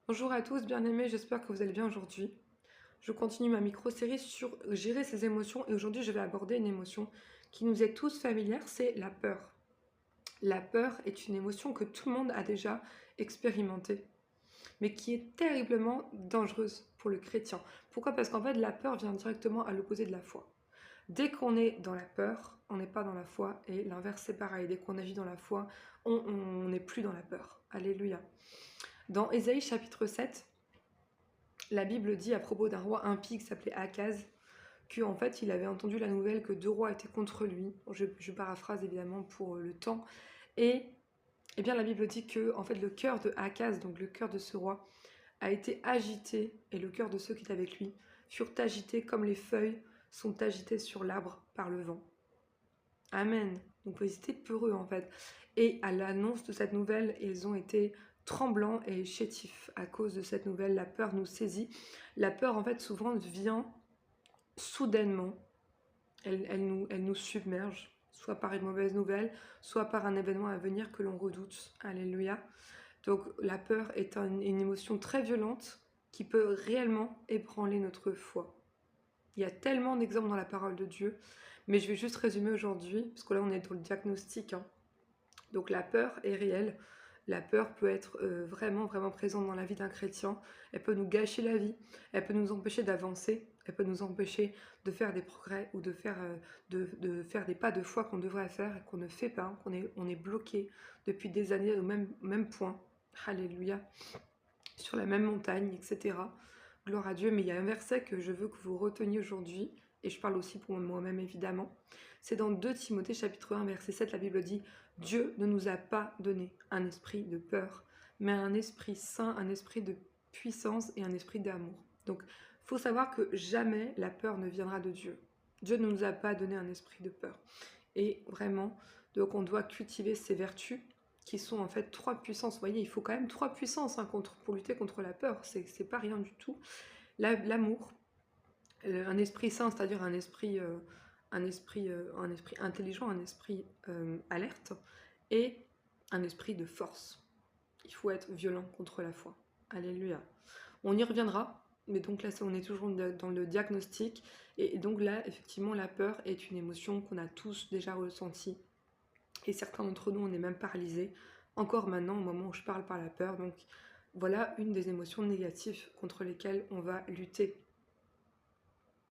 Bonjour à tous, bien-aimés, j'espère que vous allez bien aujourd'hui. Je continue ma micro-série sur gérer ses émotions et aujourd'hui je vais aborder une émotion qui nous est tous familière, c'est la peur. La peur est une émotion que tout le monde a déjà expérimentée, mais qui est terriblement dangereuse pour le chrétien. Pourquoi? Parce qu'en fait la peur vient directement à l'opposé de la foi. Dès qu'on est dans la peur, on n'est pas dans la foi et l'inverse c'est pareil. Dès qu'on agit dans la foi, on n'est plus dans la peur. Alléluia. Dans Ésaïe chapitre 7, la Bible dit à propos d'un roi impie qui s'appelait Akaz, qu'en fait il avait entendu la nouvelle que deux rois étaient contre lui. Je paraphrase évidemment pour le temps. Et eh bien la Bible dit que en fait le cœur de Akaz, donc le cœur de ce roi, a été agité, et le cœur de ceux qui étaient avec lui furent agités comme les feuilles sont agitées sur l'arbre par le vent. Amen. Donc ils étaient peureux en fait. Et à l'annonce de cette nouvelle, ils ont été tremblants et chétifs à cause de cette nouvelle. La peur nous saisit. La peur en fait souvent vient soudainement. Elle nous submerge, soit par une mauvaise nouvelle, soit par un événement à venir que l'on redoute. Alléluia. Donc la peur est une émotion très violente qui peut réellement ébranler notre foi. Il y a tellement d'exemples dans la parole de Dieu, mais je vais juste résumer aujourd'hui, parce que là on est dans le diagnostic, hein. Donc la peur est réelle, la peur peut être vraiment, vraiment présente dans la vie d'un chrétien, elle peut nous gâcher la vie, elle peut nous empêcher d'avancer, elle peut nous empêcher de faire des progrès ou de faire des pas de foi qu'on devrait faire et qu'on ne fait pas, on est bloqué depuis des années au même point, alléluia, sur la même montagne, etc. Gloire à Dieu, mais il y a un verset que je veux que vous reteniez aujourd'hui, et je parle aussi pour moi-même évidemment. C'est dans 2 Timothée chapitre 1 verset 7, la Bible dit « Dieu ne nous a pas donné un esprit de peur, mais un esprit saint, un esprit de puissance et un esprit d'amour. » Donc, il faut savoir que jamais la peur ne viendra de Dieu. Dieu ne nous a pas donné un esprit de peur. Et vraiment, donc on doit cultiver ces vertus qui sont en fait 3 puissances. Vous voyez, il faut quand même 3 puissances hein, pour lutter contre la peur. C'est pas rien du tout. L'amour, un esprit saint, c'est-à-dire un esprit intelligent, un esprit alerte, et un esprit de force. Il faut être violent contre la foi. Alléluia. On y reviendra, mais donc là, on est toujours dans le diagnostic. Et donc là, effectivement, la peur est une émotion qu'on a tous déjà ressentie. Et certains d'entre nous, on est même paralysés, encore maintenant, au moment où je parle par la peur. Donc voilà une des émotions négatives contre lesquelles on va lutter.